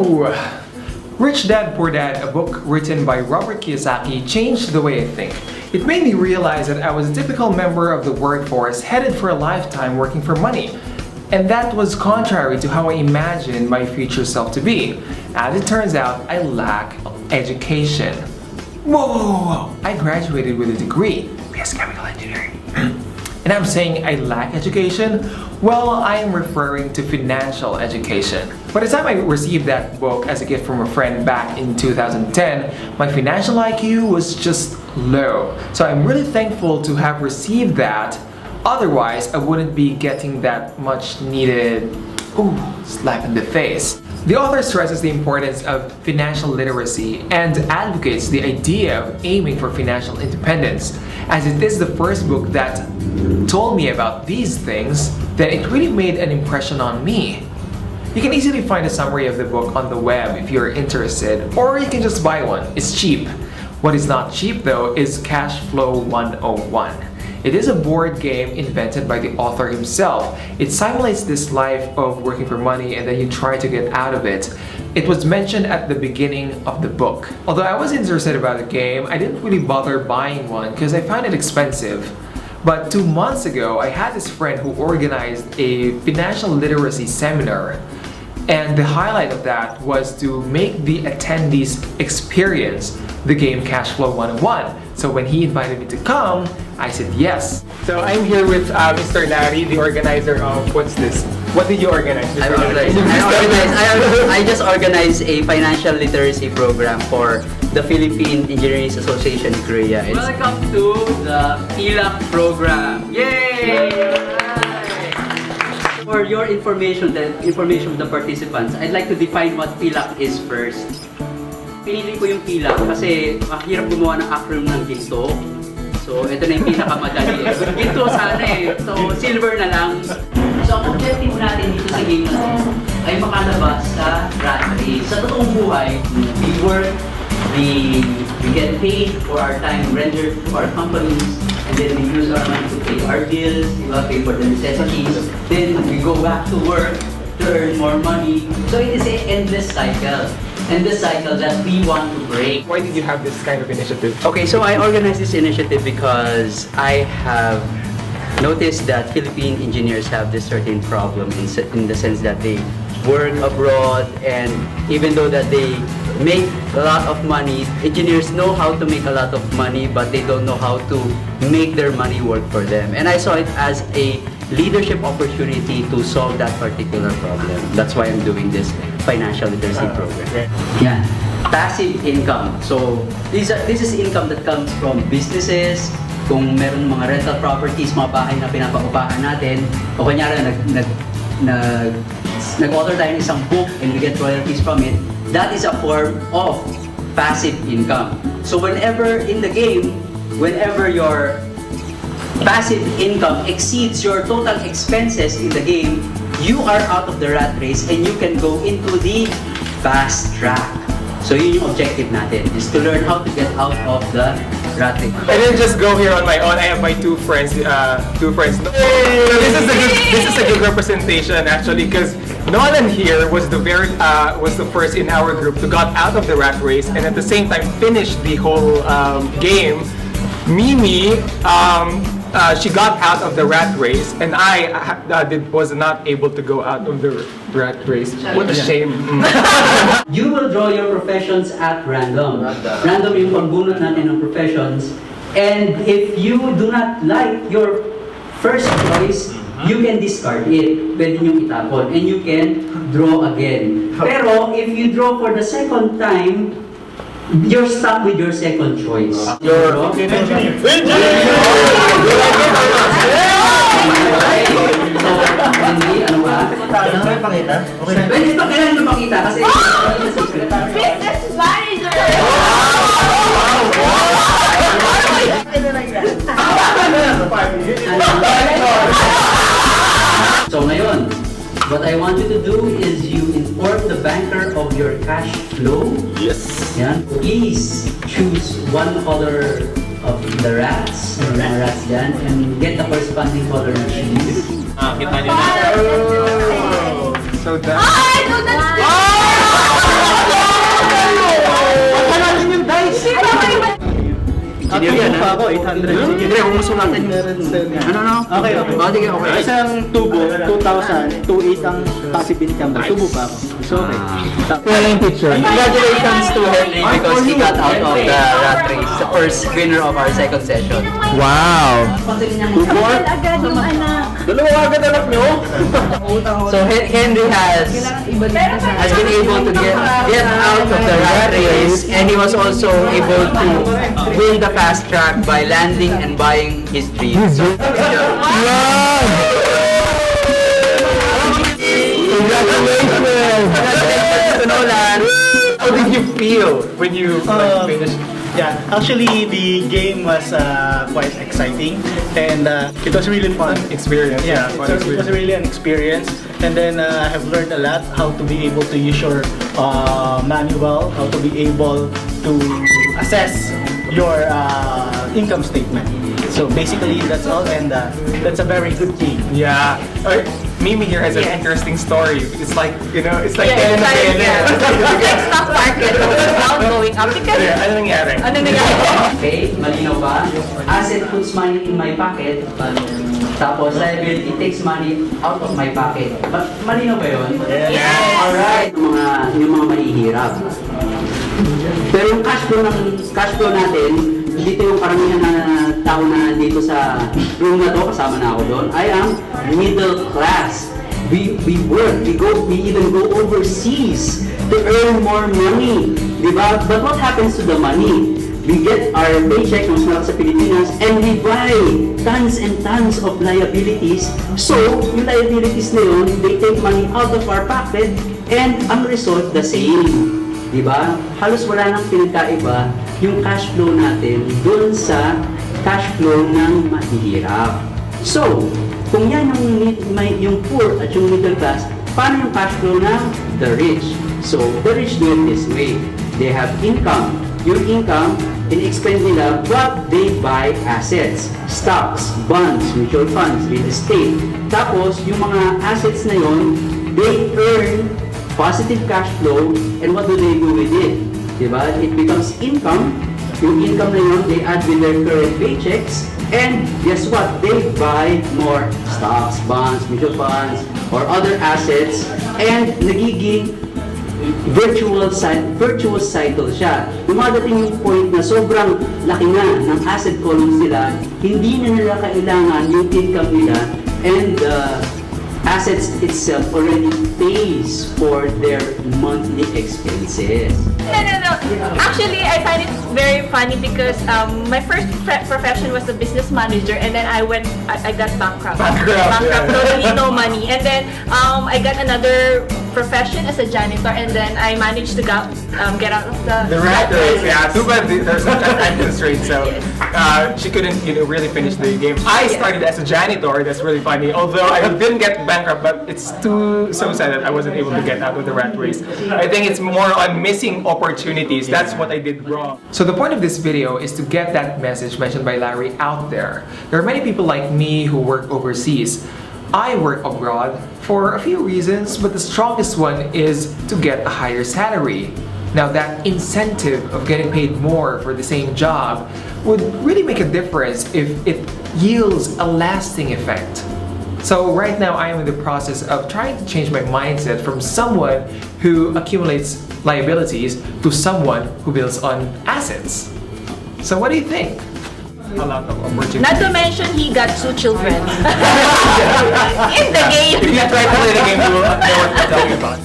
Woo! Rich Dad Poor Dad, a book written by Robert Kiyosaki, changed the way I think. It made me realize that I was a typical member of the workforce headed for a lifetime working for money. And that was contrary to how I imagined my future self to be. As it turns out, I lack education. Whoa! I graduated with a degree, BS Chemical Engineering. And I'm saying I lack education? Well, I am referring to financial education. By the time I received that book as a gift from a friend back in 2010, my financial IQ was just low. So I'm really thankful to have received that. Otherwise, I wouldn't be getting that much needed slap in the face. The author stresses the importance of financial literacy and advocates the idea of aiming for financial independence. As it is the first book that told me about these things, then it really made an impression on me. You can easily find a summary of the book on the web if you're interested, or you can just buy one. It's cheap. What is not cheap though is Cashflow 101. It is a board game invented by the author himself. It simulates this life of working for money and then you try to get out of it. It was mentioned at the beginning of the book. Although I was interested about the game, I didn't really bother buying one because I found it expensive. But 2 months ago, I had this friend who organized a financial literacy seminar. And the highlight of that was to make the attendees experience the game Cashflow 101. So when he invited me to come, I said yes. So I'm here with Mr. Larry, the organizer of what's this? What did you organize? I just organized a financial literacy program for the Philippine Engineering Association in Korea. Welcome to the PILAC program. Yay! For your information, the information of the participants, I'd like to define what PILAC is first. Pinili ko yung PILAC kasi mahirap gumawa ng acronym ng ginto. So, ito na yung pinakamadali. Ginto sana eh. So, silver na lang. So, ang objective natin dito sa game na to ay makalabas sa rat race. Sa totoong buhay, we work, we get paid for our time rendered to our companies, and then we use our money to pay our bills, pay for the necessities. Then we go back to work to earn more money. So, it is an endless cycle. And the cycle that we want to break. Why did you have this kind of initiative? Okay, so I organized this initiative because I have noticed that Philippine engineers have this certain problem in the sense that they work abroad, and even though that they make a lot of money, engineers know how to make a lot of money, but they don't know how to make their money work for them. And I saw it as a leadership opportunity to solve that particular problem. That's why I'm doing this financial literacy program. Yeah, passive income. So this is income that comes from businesses. Kung meron mga rental properties, mga bahay na pinapaupahan natin, o kunyari nag-author tayo ng isang book and we get royalties from it, that is a form of passive income. So whenever in the game, whenever your passive income exceeds your total expenses in the game, you are out of the rat race and you can go into the fast track. So yun yung objective natin, is to learn how to get out of the rat race. I didn't just go here on my own. I have my two friends. So this is a good representation actually, because Nolan here was the first in our group to got out of the rat race and at the same time finished the whole game. Mimi, she got out of the rat race, and I was not able to go out of the rat race. What a shame. You will draw your professions at random. Random yung pagbunot natin ng professions. And if you do not like your first choice, you can discard it. Pwede nyo itapon. And you can draw again. Pero if you draw for the second time, you're stuck with your second choice. You're ano ba? Pwede ito kailangan nyo makita kasi Business manager! So ngayon, what I want you to do is you inform the banker of your cash flow. Yes. Yeah. Please choose one color of the rats, or mga rats dyan, and get the corresponding color ng cheese. Kita nyo na. So that... I know that's engineer yan, pa ha? ako, 800. Hindi, huwag mo sulatan yung... Ano? Okay, okay. Sige, okay. Isang tubo, 2,000, 2,800 ang passive income. Tubo pa ako. So, okay. Congratulations to Henry because he got out of the rat race, the first winner of our second session. Wow! Agad yung anak. So Henry has been able to get out of the rat race, and he was also able to win the fast track by landing and buying his dream. So, Congratulations, Nolan. How did you feel when you finished? Yeah, actually the game was quite exciting and it was really fun. Experience. Yeah, so it was really an experience, and then I have learned a lot how to be able to use your manual, how to be able to assess your income statement. So basically that's all, and that's a very good game. Yeah. Mimi here has an interesting story. It's like, it's like Yeah, getting it's like stock market. Now going up because Ano nangyari? ano nangyari? Okay, malinaw ba? Asset puts money in my pocket, tapos liability takes money out of my pocket. Malinaw ba yun? Yes! Alright, yung mga mahihirap. Pero yung cash flow natin, dito yung karamihan na tao na dito sa room na to, kasama na ako doon. I am middle class. We work, we even go overseas to earn more money. Diba? But what happens to the money? We get our paycheck, mas malaki sa Pilipinas, and we buy tons and tons of liabilities. So, yung liabilities na yun, they take money out of our pocket, and ang result, the same. Diba? Halos wala nang pinagkaiba yung cash flow natin dun sa cash flow ng mahihirap. So, kung yan yung poor at yung middle class, paano yung cash flow ng the rich? So, the rich do it this way. They have income. Yung income, in-expend nila, but they buy assets, stocks, bonds, mutual funds, real estate. Tapos, yung mga assets na yun, they earn positive cash flow, and what do they do with it? Diba? It becomes income. Yung income na yun, they add with their current paychecks, and guess what? They buy more stocks, bonds, mutual funds, or other assets, and nagiging virtuous cycle siya. Dumadating yung point na sobrang laki na ng asset columns nila, hindi na nila kailangan yung income nila, and assets itself already pays for their monthly expenses. No. Actually, I find it very funny because my first profession was a business manager, and then I got bankrupt. Totally no money. And then I got another profession as a janitor, and then I managed to get out of the rat race. Yeah, too bad there's such an attendance rate, so she couldn't, really finish the game. I started as a janitor. That's really funny. Although I didn't get bankrupt, but it's so sad that I wasn't able to get out of the rat race. I think it's more on missing opportunities. That's what I did wrong. So the point of this video is to get that message mentioned by Larry out there. There are many people like me who work overseas. I work abroad for a few reasons, but the strongest one is to get a higher salary. Now that incentive of getting paid more for the same job would really make a difference if it yields a lasting effect. So right now I am in the process of trying to change my mindset from someone who accumulates liabilities to someone who builds on assets. So what do you think? A lot of opportunities. Not to mention, he got 2 children in the game. If you try to play the game, you will know what I'm talking about.